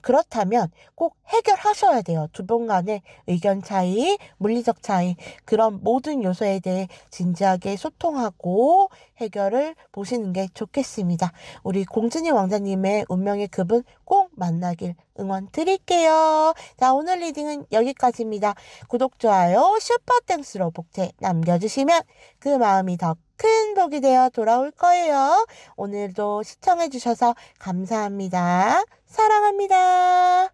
S2: 그렇다면 꼭 해결하셔야 돼요. 두 분 간의 의견 차이, 물리적 차이, 그런 모든 요소에 대해 진지하게 소통하고 해결을 보시는 게 좋겠습니다. 우리 공주님 왕자님의 운명의 그분 꼭 만나길 응원 드릴게요. 자, 오늘 리딩은 여기까지입니다. 구독, 좋아요, 슈퍼땡스로 복채 남겨주시면 그 마음이 더 큰 복이 되어 돌아올 거예요. 오늘도 시청해주셔서 감사합니다. 사랑합니다.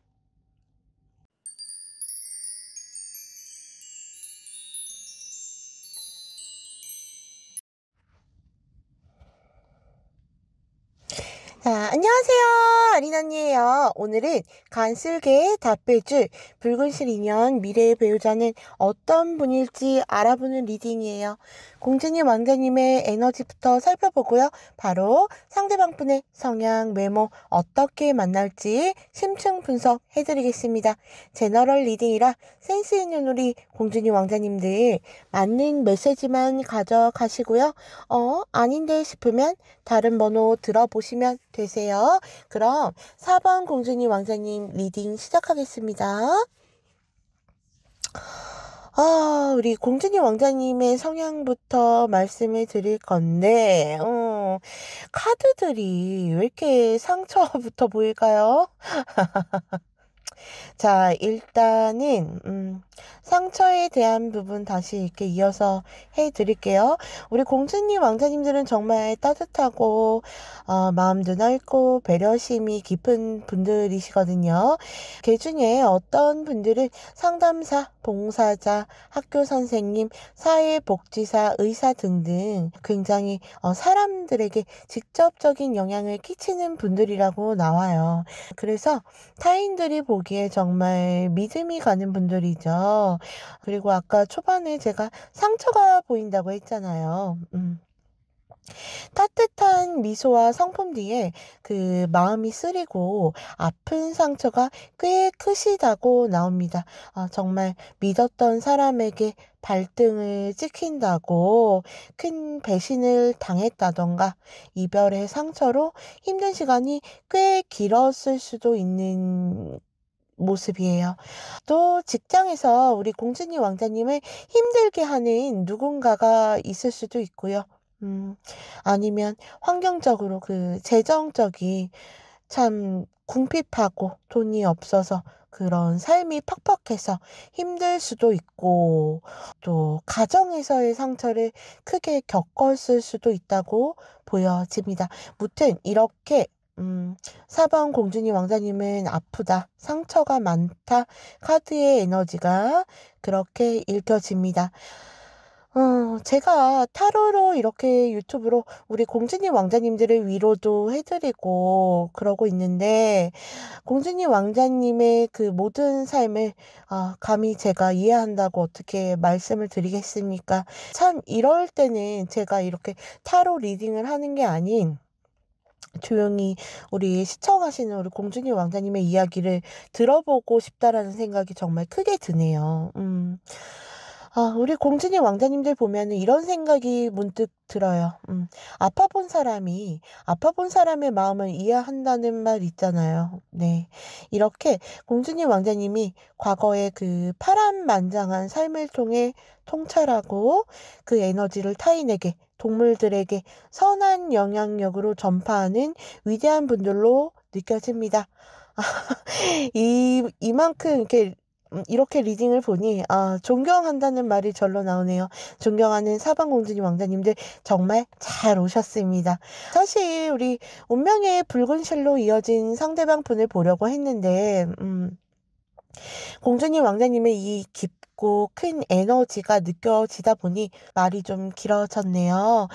S2: 자, 안녕하세요. 아리나니에요. 오늘은 간슬개의 답해줄 붉은실 인연 미래의 배우자는 어떤 분일지 알아보는 리딩이에요. 공주님 왕자님의 에너지부터 살펴보고요. 바로 상대방 분의 성향, 외모 어떻게 만날지 심층 분석해드리겠습니다. 제너럴 리딩이라 센스 있는 우리 공주님 왕자님들 맞는 메시지만 가져가시고요. 아닌데 싶으면 다른 번호 들어보시면 되세요. 그럼 4번 공주님 왕자님 리딩 시작하겠습니다. 우리 공주님 왕자님의 성향부터 말씀을 드릴 건데, 카드들이 왜 이렇게 상처부터 보일까요? 자, 일단은, 상처에 대한 부분 다시 이렇게 이어서 해드릴게요. 우리 공주님, 왕자님들은 정말 따뜻하고, 마음도 넓고, 배려심이 깊은 분들이시거든요. 그 중에 어떤 분들은 상담사, 봉사자, 학교 선생님, 사회복지사, 의사 등등 굉장히 사람들에게 직접적인 영향을 끼치는 분들이라고 나와요. 그래서 타인들이 보기에 정말 믿음이 가는 분들이죠. 그리고 아까 초반에 제가 상처가 보인다고 했잖아요. 따뜻한 미소와 성품 뒤에 그 마음이 쓰리고 아픈 상처가 꽤 크시다고 나옵니다. 정말 믿었던 사람에게 발등을 찍힌다고 큰 배신을 당했다던가 이별의 상처로 힘든 시간이 꽤 길었을 수도 있는 모습이에요. 또 직장에서 우리 공주님 왕자님을 힘들게 하는 누군가가 있을 수도 있고요. 아니면 환경적으로 재정적이 참 궁핍하고 돈이 없어서 그런 삶이 팍팍해서 힘들 수도 있고, 또 가정에서의 상처를 크게 겪었을 수도 있다고 보여집니다. 무튼 이렇게 4번 공주님 왕자님은 아프다, 상처가 많다, 카드의 에너지가 그렇게 읽혀집니다. 제가 타로로 이렇게 유튜브로 우리 공주님 왕자님들을 위로도 해드리고 그러고 있는데, 공주님 왕자님의 그 모든 삶을 감히 제가 이해한다고 어떻게 말씀을 드리겠습니까? 참 이럴 때는 제가 이렇게 타로 리딩을 하는 게 아닌 조용히 우리 시청하시는 우리 공주님 왕자님의 이야기를 들어보고 싶다라는 생각이 정말 크게 드네요. 우리 공주님 왕자님들 보면은 이런 생각이 문득 들어요. 아파본 사람의 마음을 이해한다는 말 있잖아요. 네. 이렇게 공주님 왕자님이 과거의 그 파란만장한 삶을 통해 통찰하고 그 에너지를 타인에게, 동물들에게 선한 영향력으로 전파하는 위대한 분들로 느껴집니다. 이만큼 이렇게 리딩을 보니 존경한다는 말이 절로 나오네요. 존경하는 사방공주님 왕자님들 정말 잘 오셨습니다. 사실 우리 운명의 붉은 실로 이어진 상대방 분을 보려고 했는데 공주님 왕자님의 이 깊고 큰 에너지가 느껴지다 보니 말이 좀 길어졌네요.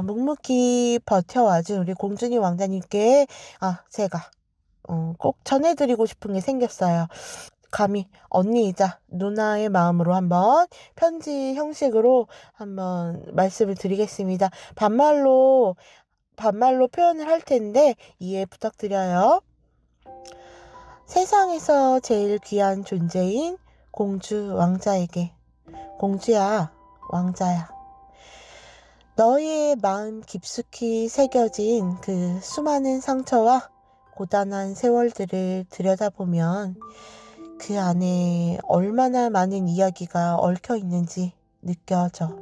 S2: 묵묵히 버텨와준 우리 공주님 왕자님께 제가 꼭 전해드리고 싶은 게 생겼어요. 감히 언니이자 누나의 마음으로 한번 편지 형식으로 한번 말씀을 드리겠습니다. 반말로 표현을 할 텐데 이해 부탁드려요. 세상에서 제일 귀한 존재인 공주 왕자에게, 공주야, 왕자야, 너의 마음 깊숙이 새겨진 그 수많은 상처와 고단한 세월들을 들여다보면 그 안에 얼마나 많은 이야기가 얽혀 있는지 느껴져.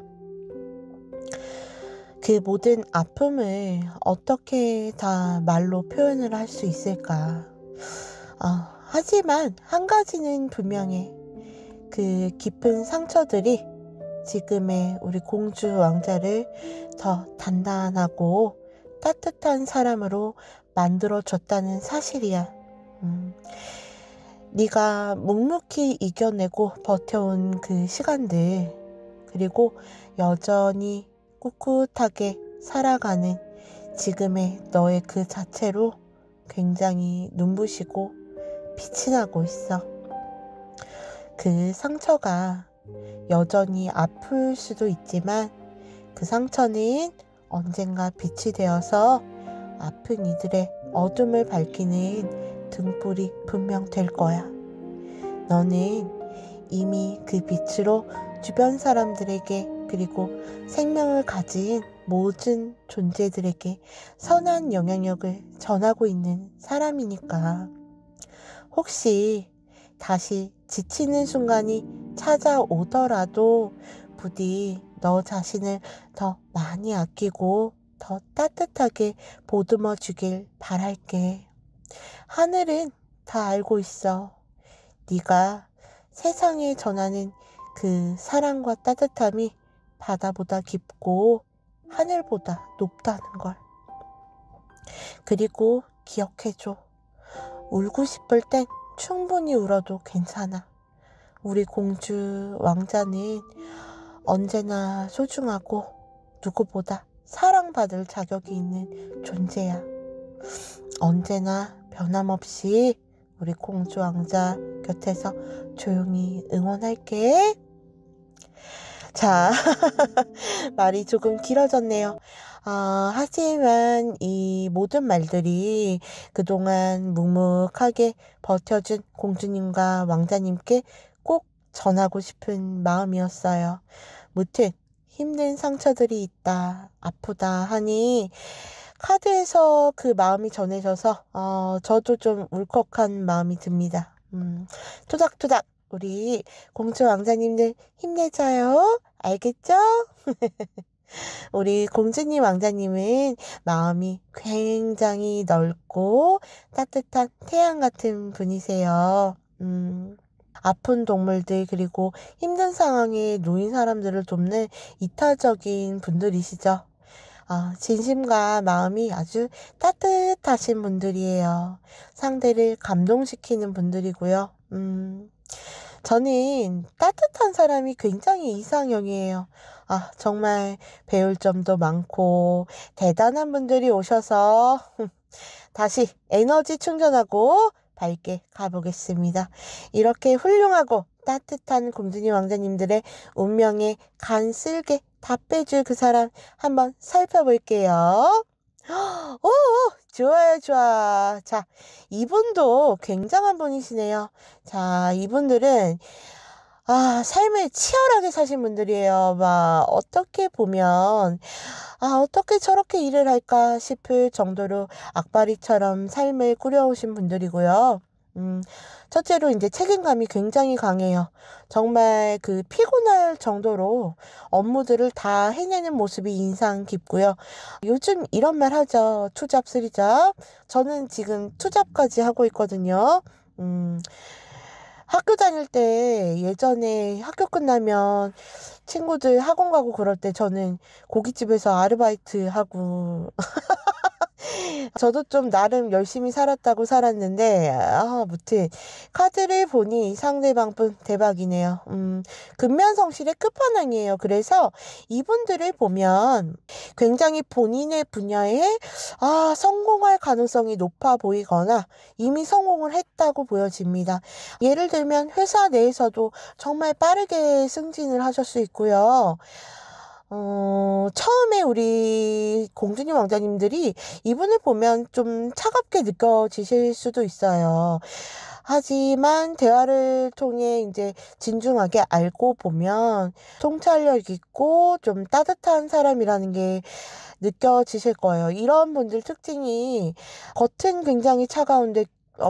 S2: 그 모든 아픔을 어떻게 다 말로 표현을 할 수 있을까? 하지만 한 가지는 분명해. 그 깊은 상처들이 지금의 우리 공주 왕자를 더 단단하고 따뜻한 사람으로 만들어줬다는 사실이야. 네가 묵묵히 이겨내고 버텨온 그 시간들, 그리고 여전히 꿋꿋하게 살아가는 지금의 너의 그 자체로 굉장히 눈부시고 빛이 나고 있어. 그 상처가 여전히 아플 수도 있지만 그 상처는 언젠가 빛이 되어서 아픈 이들의 어둠을 밝히는 등불이 분명 될 거야. 너는 이미 그 빛으로 주변 사람들에게, 그리고 생명을 가진 모든 존재들에게 선한 영향력을 전하고 있는 사람이니까. 혹시 다시 지치는 순간이 찾아오더라도 부디 너 자신을 더 많이 아끼고 더 따뜻하게 보듬어 주길 바랄게. 하늘은 다 알고 있어. 네가 세상에 전하는 그 사랑과 따뜻함이 바다보다 깊고 하늘보다 높다는 걸. 그리고 기억해줘. 울고 싶을 땐 충분히 울어도 괜찮아. 우리 공주 왕자는 언제나 소중하고 누구보다 사랑받을 자격이 있는 존재야. 언제나 변함없이 우리 공주 왕자 곁에서 조용히 응원할게. 자, 말이 조금 길어졌네요. 하지만 이 모든 말들이 그동안 묵묵하게 버텨준 공주님과 왕자님께 꼭 전하고 싶은 마음이었어요. 무튼 힘든 상처들이 있다, 아프다 하니 카드에서 그 마음이 전해져서 저도 좀 울컥한 마음이 듭니다. 토닥토닥 우리 공주 왕자님들 힘내자요. 알겠죠? 우리 공주님 왕자님은 마음이 굉장히 넓고 따뜻한 태양 같은 분이세요. 아픈 동물들 그리고 힘든 상황에 놓인 사람들을 돕는 이타적인 분들이시죠. 진심과 마음이 아주 따뜻하신 분들이에요. 상대를 감동시키는 분들이고요. 저는 따뜻한 사람이 굉장히 이상형이에요. 정말 배울 점도 많고 대단한 분들이 오셔서 다시 에너지 충전하고 밝게 가보겠습니다. 이렇게 훌륭하고 따뜻한 공주님 왕자님들의 운명에 간쓸게 다 빼줄 그 사람 한번 살펴볼게요. 오, 좋아요, 좋아. 자, 이분도 굉장한 분이시네요. 자, 이분들은 삶을 치열하게 사신 분들이에요. 어떻게 보면, 어떻게 저렇게 일을 할까 싶을 정도로 악바리처럼 삶을 꾸려오신 분들이고요. 첫째로 이제 책임감이 굉장히 강해요. 정말 그 피곤할 정도로 업무들을 다 해내는 모습이 인상 깊고요. 요즘 이런 말 하죠. 투잡, 쓰리잡. 저는 지금 투잡까지 하고 있거든요. 학교 다닐 때 예전에 학교 끝나면 친구들 학원 가고 그럴 때 저는 고깃집에서 아르바이트 하고 저도 좀 나름 열심히 살았다고 살았는데 무튼 카드를 보니 상대방 분 대박이네요. 근면성실의 끝판왕이에요. 그래서 이분들을 보면 굉장히 본인의 분야에 성공할 가능성이 높아 보이거나 이미 성공을 했다고 보여집니다. 예를 들면 회사 내에서도 정말 빠르게 승진을 하실 수 있고요. 처음에 우리 공주님 왕자님들이 이분을 보면 좀 차갑게 느껴지실 수도 있어요. 하지만 대화를 통해 이제 진중하게 알고 보면 통찰력 있고 좀 따뜻한 사람이라는 게 느껴지실 거예요. 이런 분들 특징이 겉은 굉장히 차가운데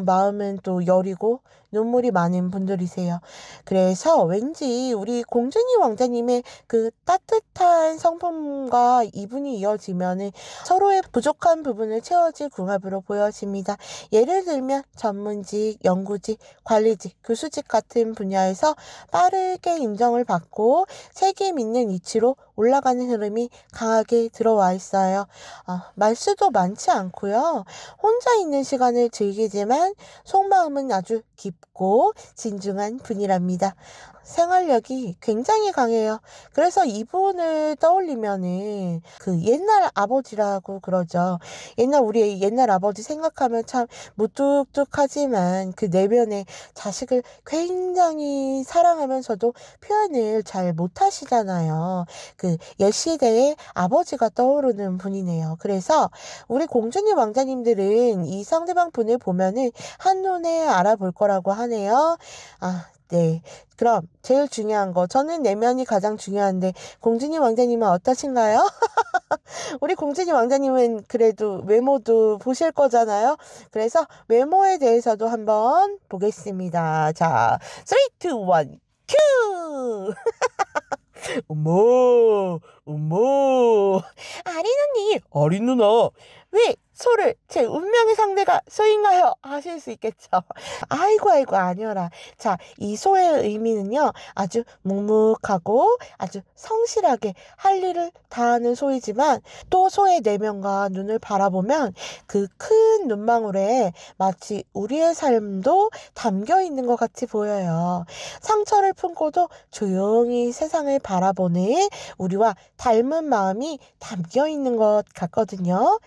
S2: 마음은 또 여리고 눈물이 많은 분들이세요. 그래서 왠지 우리 공주님 왕자님의 그 따뜻한 성품과 이분이 이어지면 서로의 부족한 부분을 채워질 궁합으로 보여집니다. 예를 들면 전문직, 연구직, 관리직, 교수직 같은 분야에서 빠르게 인정을 받고 책임 있는 위치로 올라가는 흐름이 강하게 들어와 있어요. 말수도 많지 않고요. 혼자 있는 시간을 즐기지만 속마음은 아주 깊고 진중한 분이랍니다. 생활력이 굉장히 강해요. 그래서 이분을 떠올리면은 그 옛날 아버지라고 그러죠. 우리 옛날 아버지 생각하면 참 무뚝뚝하지만 그 내면에 자식을 굉장히 사랑하면서도 표현을 잘 못하시잖아요. 그 옛시대의 아버지가 떠오르는 분이네요. 그래서 우리 공주님 왕자님들은 이 상대방 분을 보면은 한눈에 알아볼 거라고 하네요. 네. 그럼 제일 중요한 거 저는 내면이 가장 중요한데 공주님 왕자님은 어떠신가요? 우리 공주님 왕자님은 그래도 외모도 보실 거잖아요. 그래서 외모에 대해서도 한번 보겠습니다. 자, 3, 2, 1, 큐! 어머, 아린 누나, 왜 소를 제 운명의 상대가 소인가요? 하실 수 있겠죠. 아이고 아니어라. 자, 이 소의 의미는요, 아주 묵묵하고 아주 성실하게 할 일을 다하는 소이지만 또 소의 내면과 눈을 바라보면 그 큰 눈망울에 마치 우리의 삶도 담겨 있는 것 같이 보여요. 상처를 품고도 조용히 세상을 바라보는 우리와 닮은 마음이 담겨 있는 것 같거든요.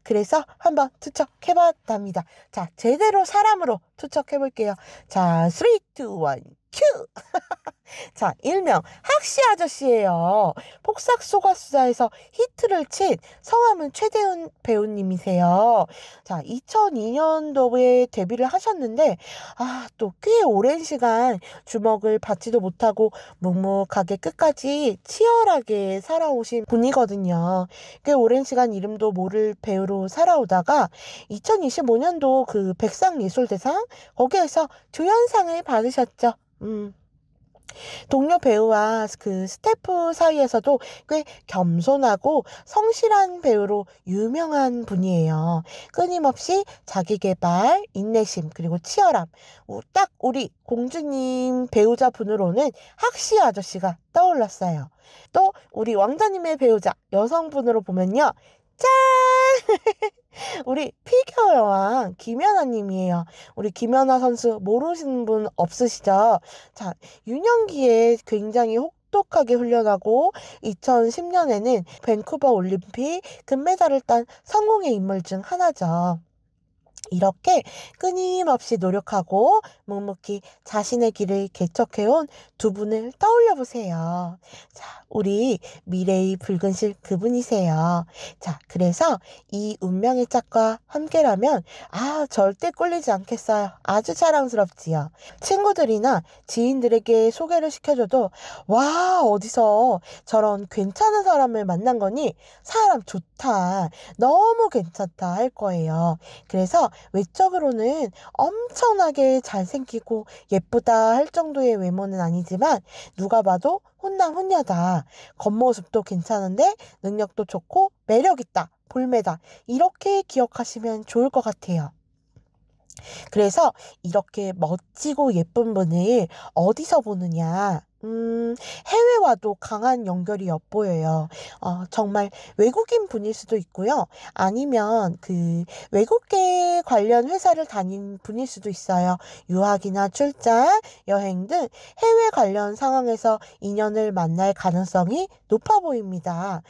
S2: 그래서 한번 투척해봤답니다. 자, 제대로 사람으로 투척해볼게요. 자, 3, 2, 1, 큐! 자, 일명 학시 아저씨예요. 폭삭소가수다에서 히트를 친 성함은 최대훈 배우님이세요. 자, 2002년도에 데뷔를 하셨는데 또 꽤 오랜 시간 주목을 받지도 못하고 묵묵하게 끝까지 치열하게 살아오신 분이거든요. 꽤 오랜 시간 이름도 모를 배우로 살아오다가 2025년도 그 백상예술대상 거기에서 조연상을 받으셨죠. 동료 배우와 그 스태프 사이에서도 꽤 겸손하고 성실한 배우로 유명한 분이에요. 끊임없이 자기 개발, 인내심, 그리고 치열함. 딱 우리 공주님 배우자분으로는 학시 아저씨가 떠올랐어요. 또 우리 왕자님의 배우자 여성분으로 보면요. 짠! 우리 피겨 여왕 김연아님이에요. 우리 김연아 선수 모르시는 분 없으시죠? 자, 유년기에 굉장히 혹독하게 훈련하고 2010년에는 밴쿠버 올림픽 금메달을 딴 성공의 인물 중 하나죠. 이렇게 끊임없이 노력하고 묵묵히 자신의 길을 개척해온 두 분을 떠올려 보세요. 자, 우리 미래의 붉은실 그분이세요. 자, 그래서 이 운명의 짝과 함께라면 절대 꿀리지 않겠어요. 아주 자랑스럽지요. 친구들이나 지인들에게 소개를 시켜줘도 와, 어디서 저런 괜찮은 사람을 만난 거니? 사람 좋다. 너무 괜찮다 할 거예요. 그래서 외적으로는 엄청나게 잘생기고 예쁘다 할 정도의 외모는 아니지만 누가 봐도 훈남 훈녀다. 겉모습도 괜찮은데 능력도 좋고 매력있다. 볼매다. 이렇게 기억하시면 좋을 것 같아요. 그래서 이렇게 멋지고 예쁜 분을 어디서 보느냐? 해외와도 강한 연결이 엿보여요. 정말 외국인 분일 수도 있고요. 아니면 그 외국계 관련 회사를 다닌 분일 수도 있어요. 유학이나 출장, 여행 등 해외 관련 상황에서 인연을 만날 가능성이 높아 보입니다.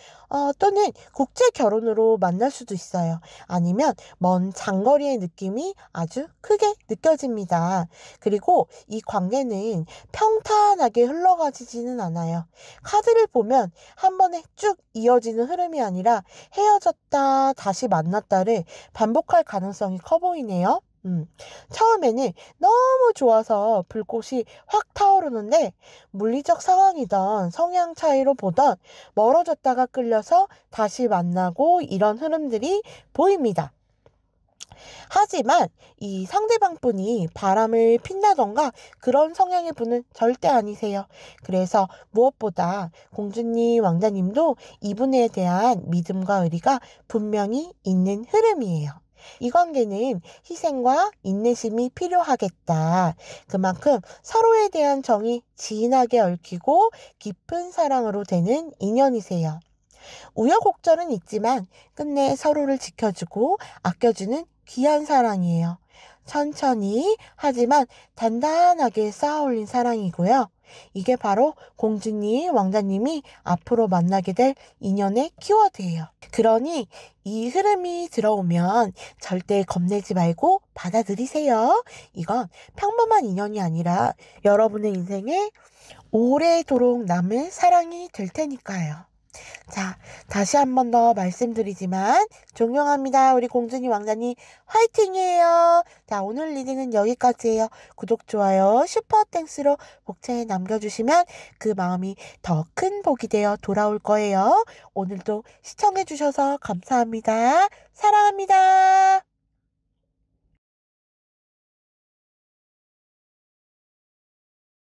S2: 또는 국제 결혼으로 만날 수도 있어요. 아니면 먼 장거리의 느낌이 아주 크게 느껴집니다. 그리고 이 관계는 평탄하게 흘러가지지는 않아요. 카드를 보면 한 번에 쭉 이어지는 흐름이 아니라 헤어졌다 다시 만났다를 반복할 가능성이 커 보이네요. 처음에는 너무 좋아서 불꽃이 확 타오르는데 물리적 상황이던 성향 차이로 보던 멀어졌다가 끌려서 다시 만나고 이런 흐름들이 보입니다. 하지만 이 상대방 분이 바람을 핀다던가 그런 성향의 분은 절대 아니세요. 그래서 무엇보다 공주님, 왕자님도 이분에 대한 믿음과 의리가 분명히 있는 흐름이에요. 이 관계는 희생과 인내심이 필요하겠다. 그만큼 서로에 대한 정이 진하게 얽히고 깊은 사랑으로 되는 인연이세요. 우여곡절은 있지만 끝내 서로를 지켜주고 아껴주는 귀한 사랑이에요. 천천히 하지만 단단하게 쌓아올린 사랑이고요. 이게 바로 공주님, 왕자님이 앞으로 만나게 될 인연의 키워드예요. 그러니 이 흐름이 들어오면 절대 겁내지 말고 받아들이세요. 이건 평범한 인연이 아니라 여러분의 인생에 오래도록 남을 사랑이 될 테니까요. 자, 다시 한 번 더 말씀드리지만 존경합니다. 우리 공주님 왕자님 화이팅이에요. 자, 오늘 리딩은 여기까지예요. 구독, 좋아요, 슈퍼땡스로 복채에 남겨주시면 그 마음이 더 큰 복이 되어 돌아올 거예요. 오늘도 시청해주셔서 감사합니다. 사랑합니다.